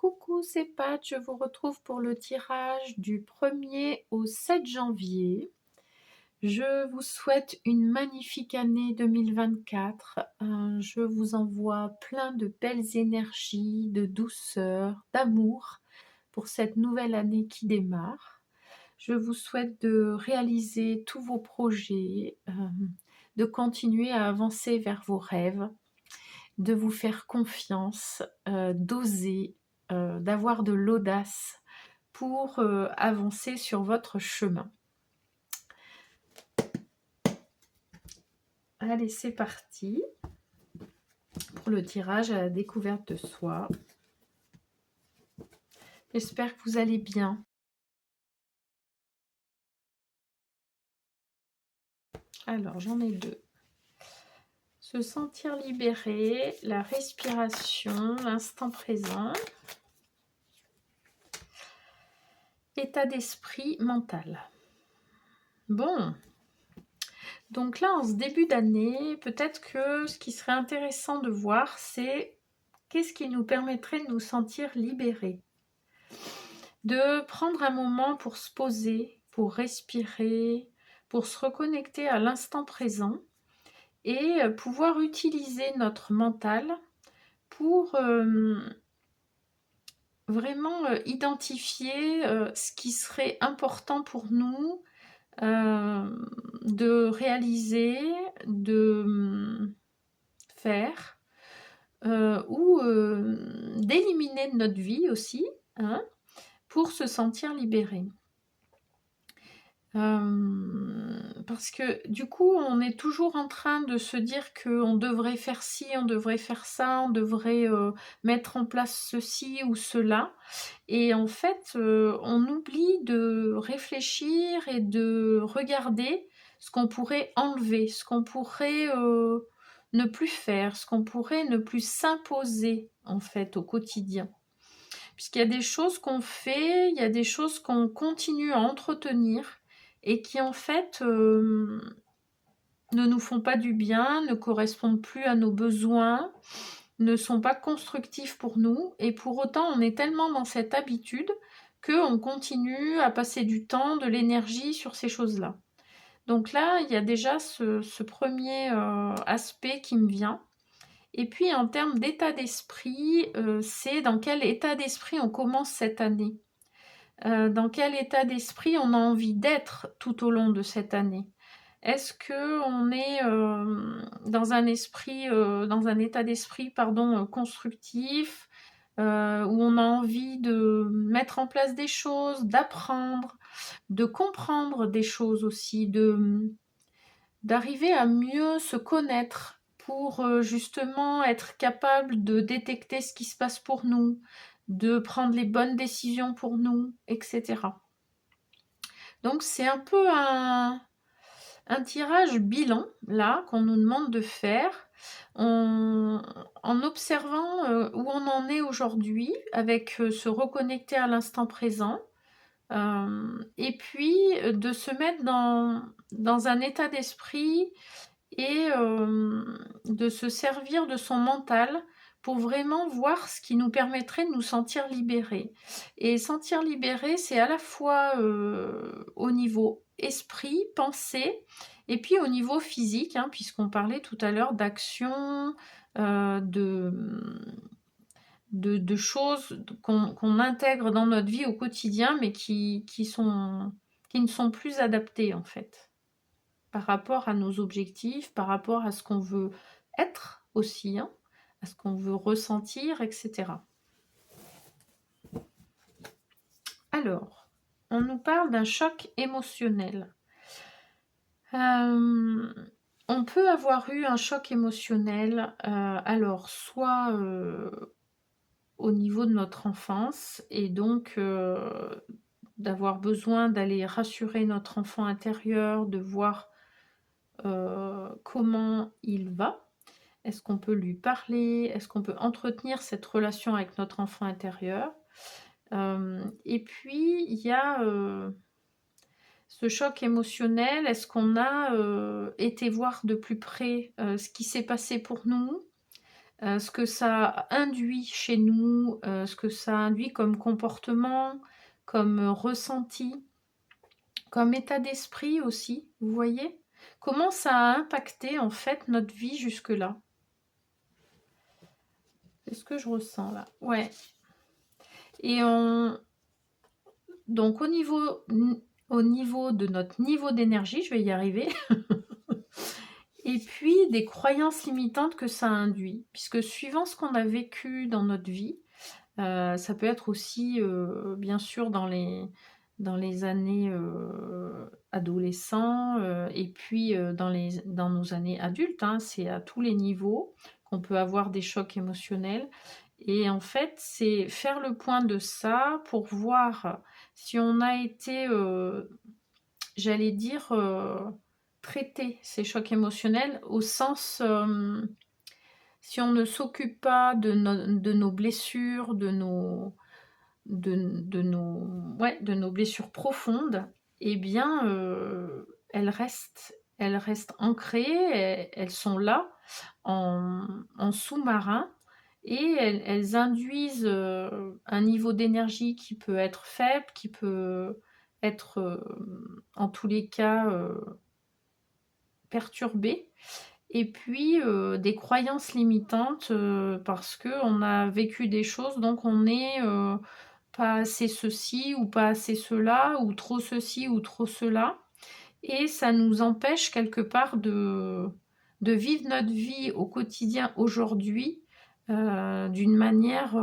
Coucou, c'est Pat, je vous retrouve pour le tirage du 1er au 7 janvier. Je vous souhaite une magnifique année 2024. Je vous envoie plein de belles énergies, de douceur, d'amour pour cette nouvelle année qui démarre. Je vous souhaite de réaliser tous vos projets, de continuer à avancer vers vos rêves, de vous faire confiance, d'oser, d'avoir de l'audace pour avancer sur votre chemin. Allez, c'est parti pour le tirage à la découverte de soi. J'espère que vous allez bien. Alors, j'en ai deux. Se sentir libéré, la respiration, l'instant présent. État d'esprit mental. Bon, donc là, en ce début d'année, peut-être que ce qui serait intéressant de voir, c'est qu'est-ce qui nous permettrait de nous sentir libérés. De prendre un moment pour se poser, pour respirer, pour se reconnecter à l'instant présent et pouvoir utiliser notre mental pour vraiment identifier ce qui serait important pour nous de réaliser, de faire ou d'éliminer de notre vie aussi, hein, pour se sentir libéré. Parce que du coup, on est toujours en train de se dire qu'on devrait faire ci, on devrait faire ça, on devrait mettre en place ceci ou cela. Et en fait, on oublie de réfléchir et de regarder ce qu'on pourrait enlever, ce qu'on pourrait ne plus faire, ce qu'on pourrait ne plus s'imposer en fait au quotidien. Puisqu'il y a des choses qu'on fait, il y a des choses qu'on continue à entretenir et qui en fait ne nous font pas du bien, ne correspondent plus à nos besoins, ne sont pas constructifs pour nous, et pour autant on est tellement dans cette habitude qu'on continue à passer du temps, de l'énergie sur ces choses-là. Donc là, il y a déjà ce premier aspect qui me vient. Et puis en termes d'état d'esprit, c'est dans quel état d'esprit on commence cette année. Dans quel état d'esprit on a envie d'être tout au long de cette année. Est-ce qu'on est dans un état d'esprit constructif, où on a envie de mettre en place des choses, d'apprendre, de comprendre des choses aussi, d'arriver à mieux se connaître pour justement être capable de détecter ce qui se passe pour nous, de prendre les bonnes décisions pour nous, etc. Donc c'est un peu un tirage bilan, là, qu'on nous demande de faire, en observant où on en est aujourd'hui, avec se reconnecter à l'instant présent, et puis de se mettre dans un état d'esprit et de se servir de son mental pour vraiment voir ce qui nous permettrait de nous sentir libérés. Et sentir libérés, c'est à la fois au niveau esprit, pensée, et puis au niveau physique, hein, puisqu'on parlait tout à l'heure d'action, de choses qu'on intègre dans notre vie au quotidien, mais qui ne sont plus adaptées en fait, par rapport à nos objectifs, par rapport à ce qu'on veut être aussi, hein, à ce qu'on veut ressentir, etc. Alors, on nous parle d'un choc émotionnel. On peut avoir eu un choc émotionnel, alors soit au niveau de notre enfance, et donc d'avoir besoin d'aller rassurer notre enfant intérieur, de voir comment il va. Est-ce qu'on peut lui parler? Est-ce qu'on peut entretenir cette relation avec notre enfant intérieur? Et puis, il y a ce choc émotionnel. Est-ce qu'on a été voir de plus près ce qui s'est passé pour nous? ce que ça induit chez nous, ce que ça induit comme comportement, comme, ressenti, comme état d'esprit aussi, vous voyez? Comment ça a impacté en fait notre vie jusque-là? C'est ce que je ressens là. Ouais, et on donc au niveau de notre niveau d'énergie, je vais y arriver, et puis des croyances limitantes que ça induit. Puisque suivant ce qu'on a vécu dans notre vie, ça peut être aussi, bien sûr dans les années, adolescents, et puis, dans nos années adultes, hein. C'est à tous les niveaux qu'on peut avoir des chocs émotionnels, et en fait, c'est faire le point de ça pour voir si on a été, j'allais dire, traiter ces chocs émotionnels au sens, si on ne s'occupe pas de nos blessures, de nos blessures profondes, eh bien, elles restent ancrées, elles sont là en sous-marin, et elles induisent, un niveau d'énergie qui peut être faible, qui peut être, en tous les cas, perturbé, et puis, des croyances limitantes, parce qu'on a vécu des choses, donc on est, pas assez ceci ou pas assez cela, ou trop ceci ou trop cela, et ça nous empêche quelque part de vivre notre vie au quotidien aujourd'hui, d'une manière,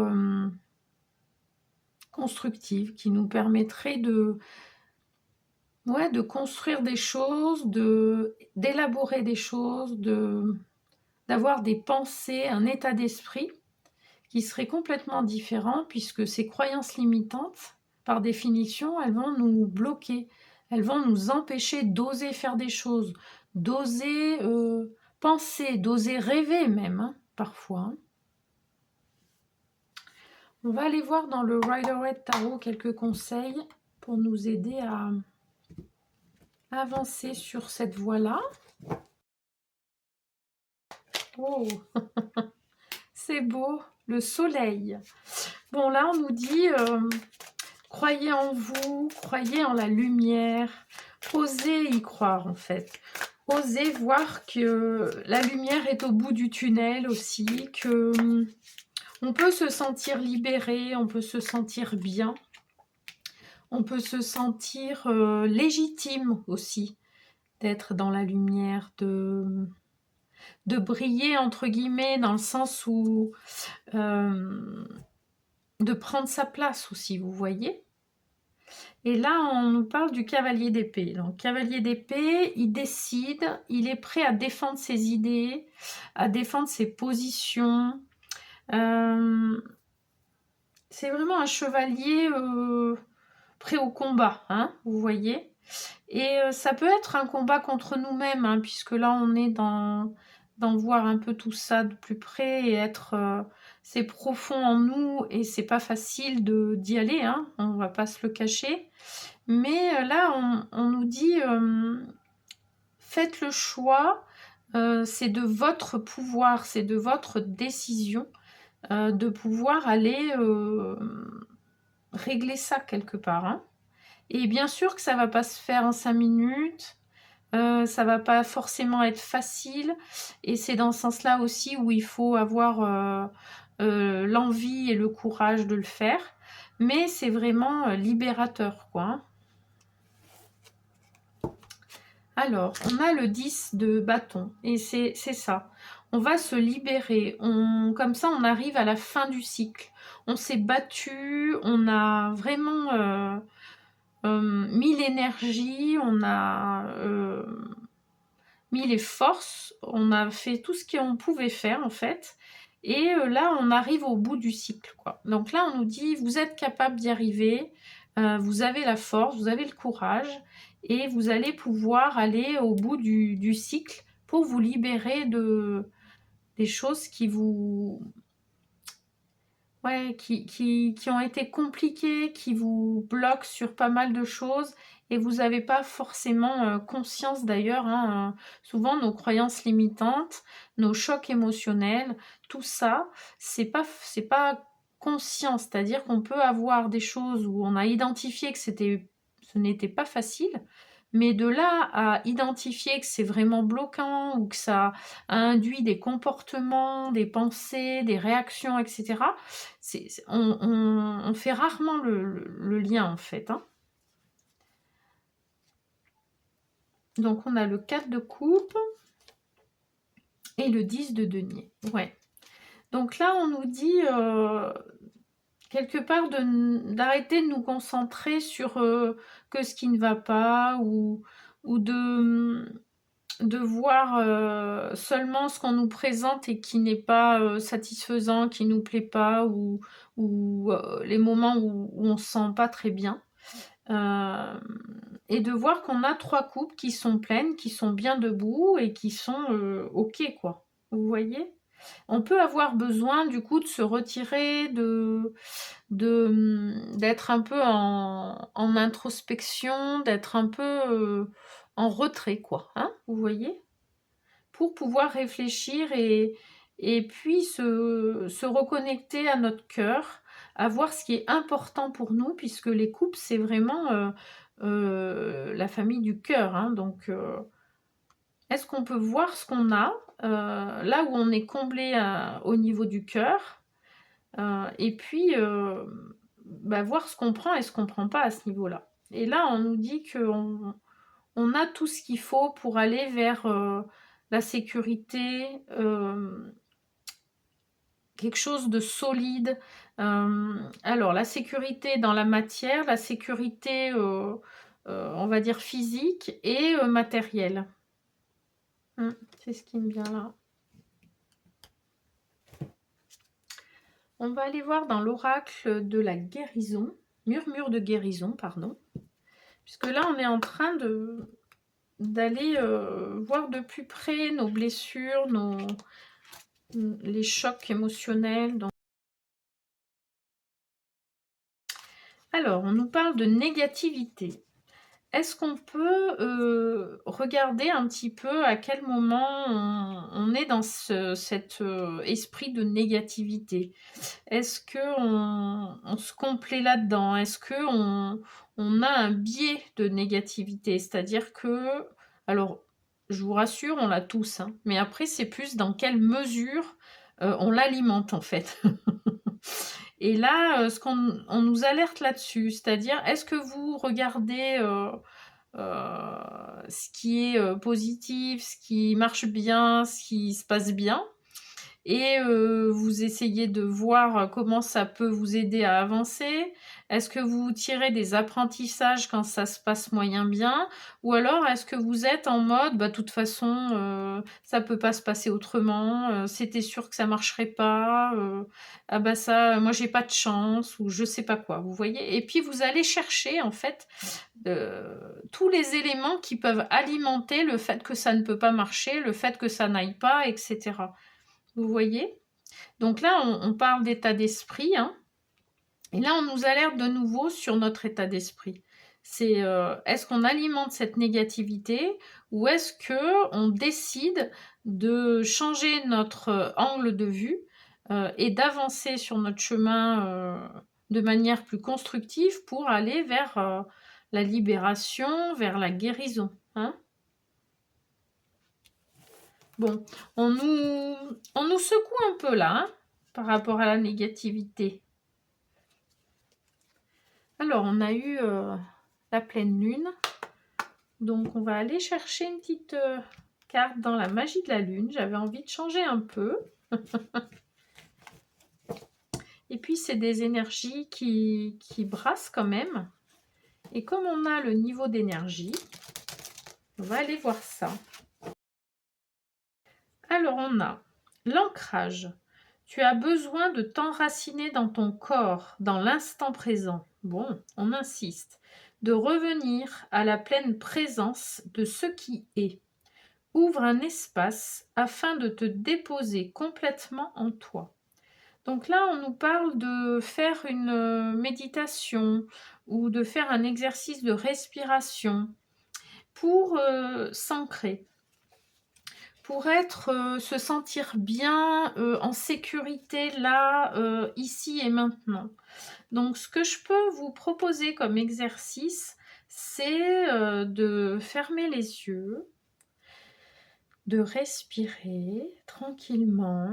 constructive, qui nous permettrait de construire des choses, d'élaborer des choses, d'avoir des pensées, un état d'esprit qui serait complètement différent, puisque ces croyances limitantes, par définition, elles vont nous bloquer. Elles vont nous empêcher d'oser faire des choses, d'oser, penser, d'oser rêver même, hein, parfois, hein. On va aller voir dans le Rider-Waite Tarot quelques conseils pour nous aider à avancer sur cette voie-là. Oh, c'est beau, le soleil. Bon, là, on nous dit, croyez en vous, croyez en la lumière, osez y croire en fait. Osez voir que la lumière est au bout du tunnel aussi, que on peut se sentir libéré, on peut se sentir bien, on peut se sentir légitime aussi d'être dans la lumière, de briller entre guillemets, dans le sens où de prendre sa place aussi, vous voyez. Et là, on nous parle du cavalier d'épée. Donc, cavalier d'épée, il décide, il est prêt à défendre ses idées, à défendre ses positions. C'est vraiment un chevalier prêt au combat, hein, vous voyez. Et ça peut être un combat contre nous-mêmes, hein, puisque là, on est dans voir un peu tout ça de plus près et être... c'est profond en nous et c'est pas facile d'y aller, hein, on va pas se le cacher. Mais là, on nous dit, faites le choix, c'est de votre pouvoir, c'est de votre décision, de pouvoir aller régler ça quelque part, hein. Et bien sûr que ça va pas se faire en 5 minutes, ça va pas forcément être facile, et c'est dans ce sens-là aussi où il faut avoir l'envie et le courage de le faire, mais c'est vraiment libérateur, quoi, hein. Alors, on a le 10 de bâton, et c'est ça. On va se libérer, comme ça on arrive à la fin du cycle. On s'est battu, on a vraiment mis l'énergie, on a mis les forces, on a fait tout ce qu'on pouvait faire en fait. Et là, on arrive au bout du cycle, quoi. Donc là, on nous dit, vous êtes capable d'y arriver, vous avez la force, vous avez le courage, et vous allez pouvoir aller au bout du cycle pour vous libérer des choses qui vous... Ouais, qui ont été compliquées, qui vous bloquent sur pas mal de choses, et vous n'avez pas forcément conscience d'ailleurs, hein, souvent nos croyances limitantes, nos chocs émotionnels, tout ça, c'est pas conscient, c'est-à-dire qu'on peut avoir des choses où on a identifié que ce n'était pas facile, mais de là à identifier que c'est vraiment bloquant ou que ça a induit des comportements, des pensées, des réactions, etc., on fait rarement le lien en fait, hein. Donc on a le 4 de coupe et le 10 de denier. Ouais. Donc là, on nous dit quelque part d'arrêter de nous concentrer sur que ce qui ne va pas ou de voir seulement ce qu'on nous présente et qui n'est pas satisfaisant, qui nous plaît pas ou les moments où on se sent pas très bien. Et de voir qu'on a 3 coupes qui sont pleines, qui sont bien debout et qui sont OK, quoi. Vous voyez? On peut avoir besoin, du coup, de se retirer, d'être un peu en introspection, d'être un peu en retrait, quoi, hein, vous voyez? Pour pouvoir réfléchir et puis se reconnecter à notre cœur, à voir ce qui est important pour nous, puisque les couples, c'est vraiment la famille du cœur, hein, donc est-ce qu'on peut voir ce qu'on a, là où on est comblé au niveau du cœur, et puis bah, voir ce qu'on prend et ce qu'on prend pas à ce niveau-là. Et là, on nous dit qu'on a tout ce qu'il faut pour aller vers la sécurité, quelque chose de solide. Alors, la sécurité dans la matière, la sécurité, on va dire physique et matérielle. C'est ce qui me vient là. On va aller voir dans l'oracle de la guérison, murmure de guérison, pardon. Puisque là, on est en train d'aller voir de plus près nos blessures, les chocs émotionnels. Alors, on nous parle de négativité. Est-ce qu'on peut regarder un petit peu à quel moment on est dans cet esprit de négativité? Est-ce qu'on se complaît là-dedans? Est-ce qu'on a un biais de négativité? C'est-à-dire que, alors, je vous rassure, on l'a tous, hein, mais après, c'est plus dans quelle mesure on l'alimente, en fait. Et là, on nous alerte là-dessus, c'est-à-dire, est-ce que vous regardez ce qui est positif, ce qui marche bien, ce qui se passe bien, et vous essayez de voir comment ça peut vous aider à avancer? Est-ce que vous tirez des apprentissages quand ça se passe moyen bien? Ou alors est-ce que vous êtes en mode: «Bah, de toute façon, ça peut pas se passer autrement, c'était sûr que ça marcherait pas, ah bah, ça, moi j'ai pas de chance» ou je sais pas quoi, vous voyez? Et puis vous allez chercher en fait, tous les éléments qui peuvent alimenter le fait que ça ne peut pas marcher, le fait que ça n'aille pas et cetera. Vous voyez? Donc là, on parle d'état d'esprit, hein, et là, on nous alerte de nouveau sur notre état d'esprit. C'est est-ce qu'on alimente cette négativité ou est-ce qu'on décide de changer notre angle de vue et d'avancer sur notre chemin de manière plus constructive pour aller vers la libération, vers la guérison, hein? Bon, on nous secoue un peu là, hein, par rapport à la négativité. Alors, on a eu la pleine lune. Donc, on va aller chercher une petite carte dans la magie de la lune. J'avais envie de changer un peu. Et puis, c'est des énergies qui brassent quand même. Et comme on a le niveau d'énergie, on va aller voir ça. Alors, on a l'ancrage. Tu as besoin de t'enraciner dans ton corps, dans l'instant présent. Bon, on insiste. De revenir à la pleine présence de ce qui est. Ouvre un espace afin de te déposer complètement en toi. Donc là, on nous parle de faire une méditation ou de faire un exercice de respiration pour s'ancrer, pour se sentir bien, en sécurité là, ici et maintenant. Donc ce que je peux vous proposer comme exercice, c'est de fermer les yeux, de respirer tranquillement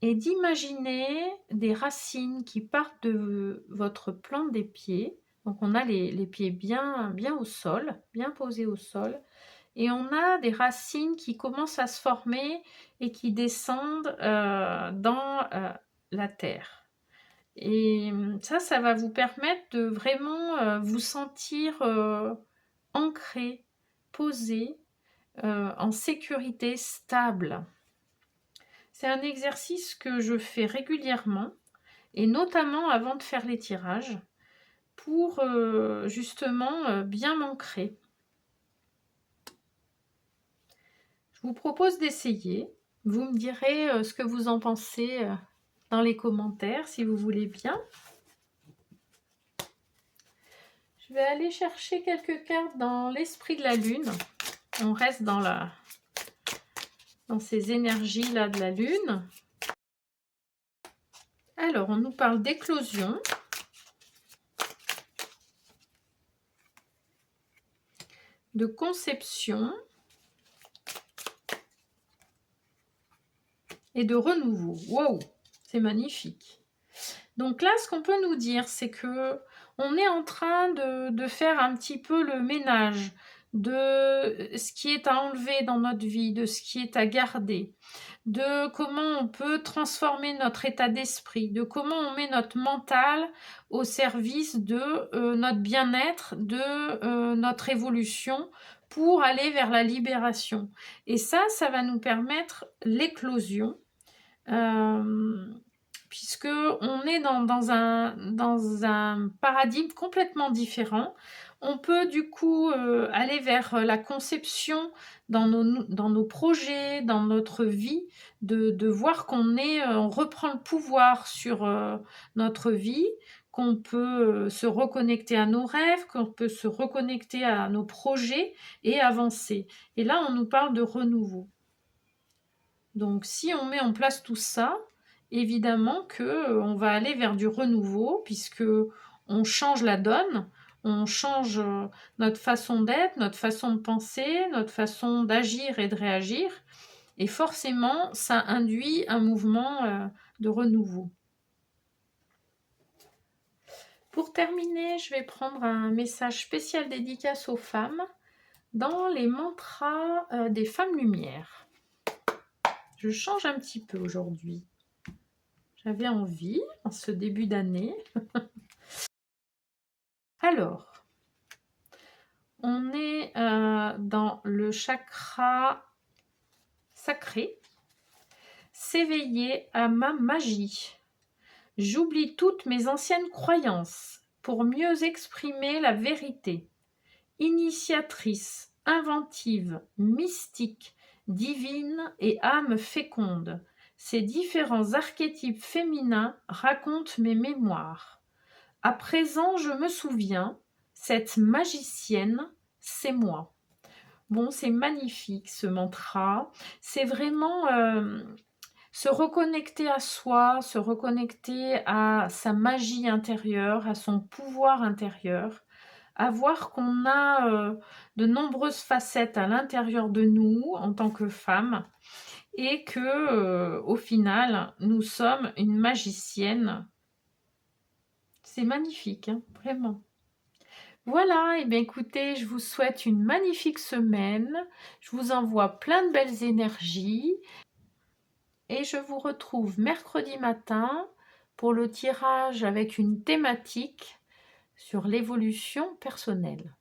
et d'imaginer des racines qui partent de votre plante des pieds. Donc on a les pieds bien au sol, bien posés au sol, et on a des racines qui commencent à se former et qui descendent dans la terre. Et ça va vous permettre de vraiment vous sentir ancré, posé, en sécurité, stable. C'est un exercice que je fais régulièrement et notamment avant de faire les tirages pour justement bien m'ancrer. Je vous propose d'essayer. Vous me direz ce que vous en pensez dans les commentaires si vous voulez bien. Je vais aller chercher quelques cartes dans l'esprit de la lune. On reste dans ces énergies-là de la lune. Alors, on nous parle d'éclosion, de conception et de renouveau. Wow, c'est magnifique. Donc là, ce qu'on peut nous dire, c'est que on est en train de faire un petit peu le ménage de ce qui est à enlever dans notre vie, de ce qui est à garder, de comment on peut transformer notre état d'esprit, de comment on met notre mental au service de notre bien-être, de notre évolution pour aller vers la libération. Et ça va nous permettre l'éclosion. Puisque on est dans un paradigme complètement différent. On peut du coup aller vers la conception dans nos projets, dans notre vie, de voir on reprend le pouvoir sur notre vie, qu'on peut se reconnecter à nos rêves, qu'on peut se reconnecter à nos projets et avancer. Et là, on nous parle de renouveau. Donc si on met en place tout ça, évidemment qu'on va aller vers du renouveau puisque on change la donne, on change notre façon d'être, notre façon de penser, notre façon d'agir et de réagir. Et forcément, ça induit un mouvement de renouveau. Pour terminer, je vais prendre un message spécial dédicace aux femmes dans les mantras des femmes lumière. Je change un petit peu aujourd'hui. J'avais envie en ce début d'année. Alors, on est dans le chakra sacré. S'éveiller à ma magie. J'oublie toutes mes anciennes croyances pour mieux exprimer la vérité. Initiatrice, inventive, mystique, divine et âme féconde. Ces différents archétypes féminins racontent mes mémoires. À présent, je me souviens, cette magicienne, c'est moi. Bon, c'est magnifique ce mantra. C'est vraiment se reconnecter à soi, se reconnecter à sa magie intérieure, à son pouvoir intérieur, à voir qu'on a de nombreuses facettes à l'intérieur de nous en tant que femme et que au final, nous sommes une magicienne. C'est magnifique, hein, vraiment. Voilà, et bien écoutez, je vous souhaite une magnifique semaine. Je vous envoie plein de belles énergies. Et je vous retrouve mercredi matin pour le tirage avec une thématique sur l'évolution personnelle.